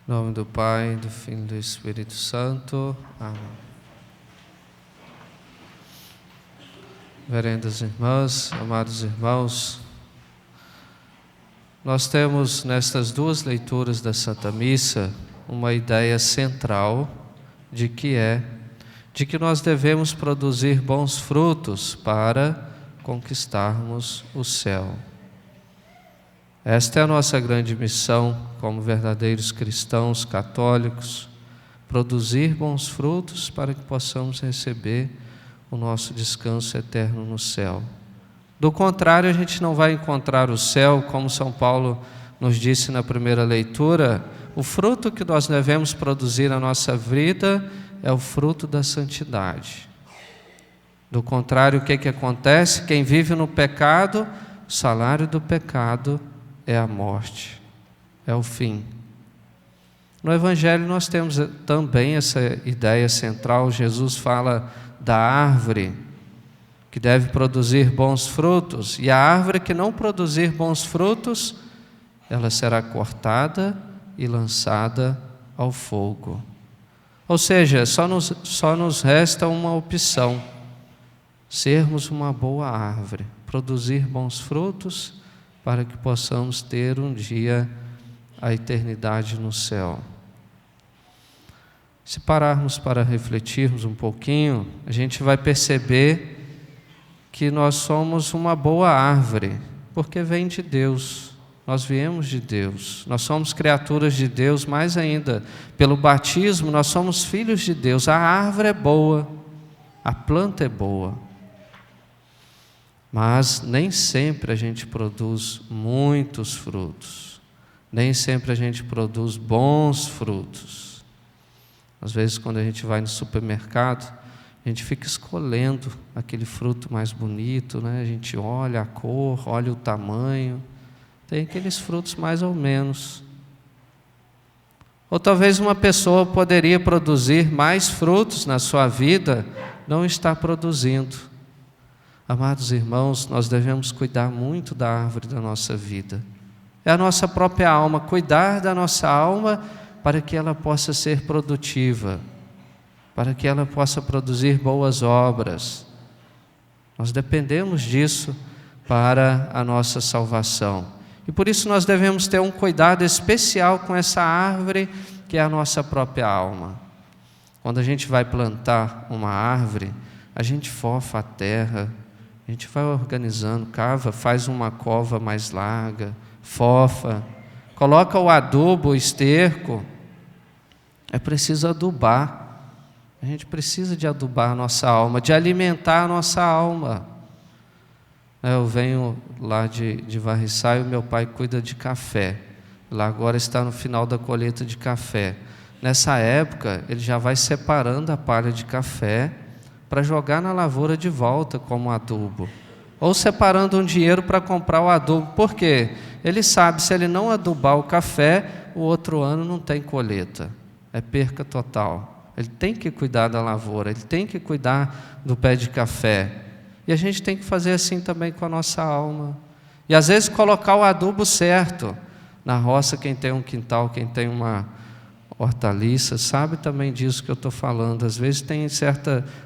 Em nome do Pai, do Filho e do Espírito Santo. Amém. Vererendas irmãs, amados irmãos, nós temos nestas duas leituras da Santa Missa uma ideia central de que nós devemos produzir bons frutos para conquistarmos o céu. Esta é a nossa grande missão como verdadeiros cristãos católicos, produzir bons frutos para que possamos receber o nosso descanso eterno no céu. Do contrário, a gente não vai encontrar o céu, como São Paulo nos disse na primeira leitura. O fruto que nós devemos produzir na nossa vida é o fruto da santidade. Do contrário, o que acontece? Quem vive no pecado, o salário do pecado é a morte, é o fim. No Evangelho nós temos também essa ideia central. Jesus fala da árvore que deve produzir bons frutos, e a árvore que não produzir bons frutos, ela será cortada e lançada ao fogo. Ou seja, só nos resta uma opção: sermos uma boa árvore, produzir bons frutos para que possamos ter um dia a eternidade no céu. Se pararmos para refletirmos um pouquinho, a gente vai perceber que nós somos uma boa árvore, porque vem de Deus, nós viemos de Deus, nós somos criaturas de Deus. Mais ainda, pelo batismo nós somos filhos de Deus. A árvore é boa, a planta é boa, mas nem sempre a gente produz muitos frutos, nem sempre a gente produz bons frutos. Às vezes, quando a gente vai no supermercado, a gente fica escolhendo aquele fruto mais bonito, né? A gente olha a cor, olha o tamanho, tem aqueles frutos mais ou menos. Ou talvez uma pessoa poderia produzir mais frutos na sua vida, não está produzindo. Amados irmãos, nós devemos cuidar muito da árvore da nossa vida. É a nossa própria alma, cuidar da nossa alma para que ela possa ser produtiva, para que ela possa produzir boas obras. Nós dependemos disso para a nossa salvação. E por isso nós devemos ter um cuidado especial com essa árvore que é a nossa própria alma. Quando a gente vai plantar uma árvore, a gente fofa a terra, a gente vai organizando, cava, faz uma cova mais larga, fofa, coloca o adubo, o esterco. É preciso adubar. A gente precisa de adubar a nossa alma, de alimentar a nossa alma. Eu venho lá de Varriçai, o meu pai cuida de café. Lá agora está no final da colheita de café. Nessa época, ele já vai separando a palha de café para jogar na lavoura de volta como adubo. Ou separando um dinheiro para comprar o adubo. Por quê? Ele sabe, se ele não adubar o café, o outro ano não tem colheita. É perca total. Ele tem que cuidar da lavoura, ele tem que cuidar do pé de café. E a gente tem que fazer assim também com a nossa alma. E às vezes colocar o adubo certo. Na roça, quem tem um quintal, quem tem uma hortaliça, sabe também disso que eu estou falando. Às vezes tem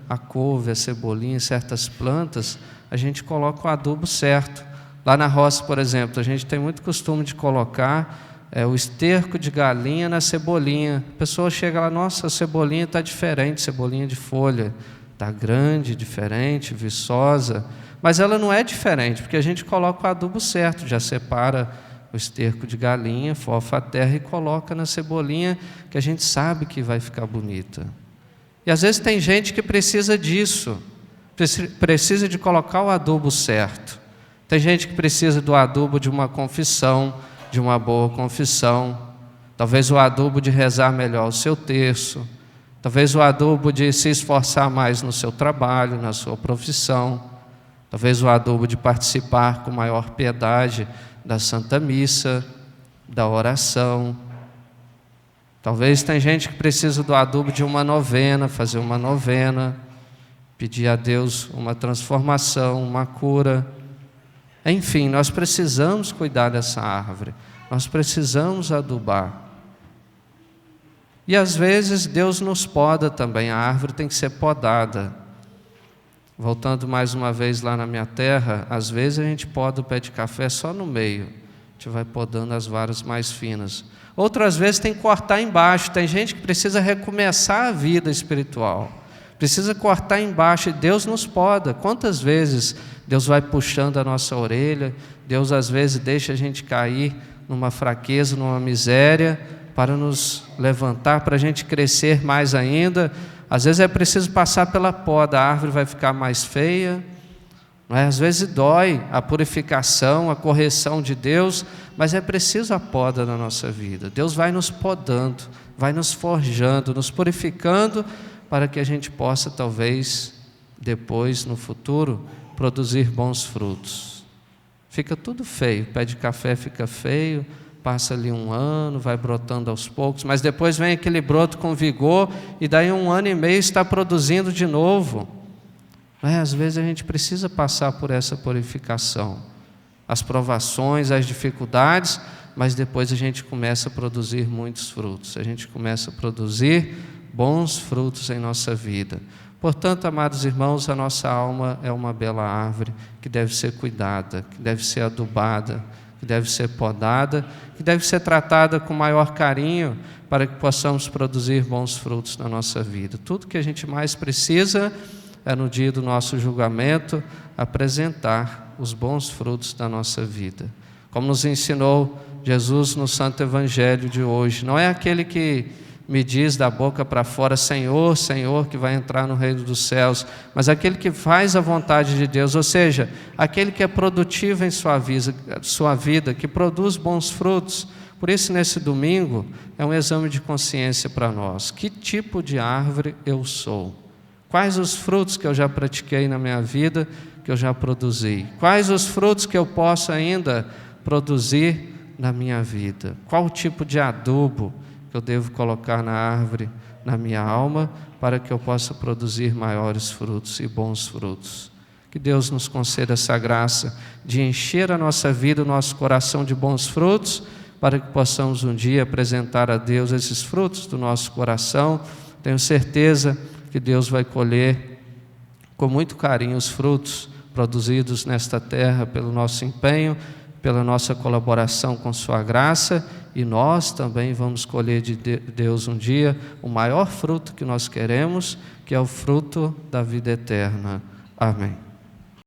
a couve, a cebolinha, certas plantas, a gente coloca o adubo certo. Lá na roça, por exemplo, a gente tem muito costume de colocar o esterco de galinha na cebolinha. A pessoa chega lá: nossa, a cebolinha está diferente, cebolinha de folha, está grande, diferente, viçosa. Mas ela não é diferente, porque a gente coloca o adubo certo, já separa o esterco de galinha, fofa a terra e coloca na cebolinha, que a gente sabe que vai ficar bonita. E às vezes tem gente que precisa disso, precisa de colocar o adubo certo. Tem gente que precisa do adubo de uma confissão, de uma boa confissão, talvez o adubo de rezar melhor o seu terço, talvez o adubo de se esforçar mais no seu trabalho, na sua profissão, talvez o adubo de participar com maior piedade da Santa Missa, da oração. Talvez tem gente que precisa do adubo de uma novena, fazer uma novena, pedir a Deus uma transformação, uma cura. Enfim, nós precisamos cuidar dessa árvore, nós precisamos adubar. E às vezes Deus nos poda também, a árvore tem que ser podada. Voltando mais uma vez lá na minha terra, às vezes a gente poda o pé de café só no meio, a gente vai podando as varas mais finas. Outras vezes tem que cortar embaixo, tem gente que precisa recomeçar a vida espiritual, precisa cortar embaixo, e Deus nos poda. Quantas vezes Deus vai puxando a nossa orelha, Deus às vezes deixa a gente cair numa fraqueza, numa miséria, para nos levantar, para a gente crescer mais ainda. Às vezes é preciso passar pela poda, a árvore vai ficar mais feia, não é? Às vezes dói a purificação, a correção de Deus, mas é preciso a poda na nossa vida. Deus vai nos podando, vai nos forjando, nos purificando, para que a gente possa talvez depois, no futuro, produzir bons frutos. Fica tudo feio, pé de café fica feio, passa ali um ano, vai brotando aos poucos, mas depois vem aquele broto com vigor, e daí 1 ano e meio está produzindo de novo. Às vezes a gente precisa passar por essa purificação, as provações, as dificuldades, mas depois a gente começa a produzir muitos frutos, a gente começa a produzir bons frutos em nossa vida. Portanto, amados irmãos, a nossa alma é uma bela árvore que deve ser cuidada, que deve ser adubada, que deve ser podada, que deve ser tratada com maior carinho, para que possamos produzir bons frutos na nossa vida. Tudo que a gente mais precisa é, no dia do nosso julgamento, apresentar os bons frutos da nossa vida. Como nos ensinou Jesus no Santo Evangelho de hoje, não é aquele que me diz da boca para fora, Senhor, Senhor, que vai entrar no reino dos céus, mas aquele que faz a vontade de Deus, ou seja, aquele que é produtivo em sua vida, que produz bons frutos. Por isso, nesse domingo, é um exame de consciência para nós. Que tipo de árvore eu sou? Quais os frutos que eu já pratiquei na minha vida, que eu já produzi? Quais os frutos que eu posso ainda produzir na minha vida? Qual o tipo de adubo que eu devo colocar na árvore, na minha alma, para que eu possa produzir maiores frutos e bons frutos? Que Deus nos conceda essa graça de encher a nossa vida, o nosso coração de bons frutos, para que possamos um dia apresentar a Deus esses frutos do nosso coração. Tenho certeza que Deus vai colher com muito carinho os frutos produzidos nesta terra pelo nosso empenho, pela nossa colaboração com sua graça, e nós também vamos colher de Deus um dia o maior fruto que nós queremos, que é o fruto da vida eterna. Amém.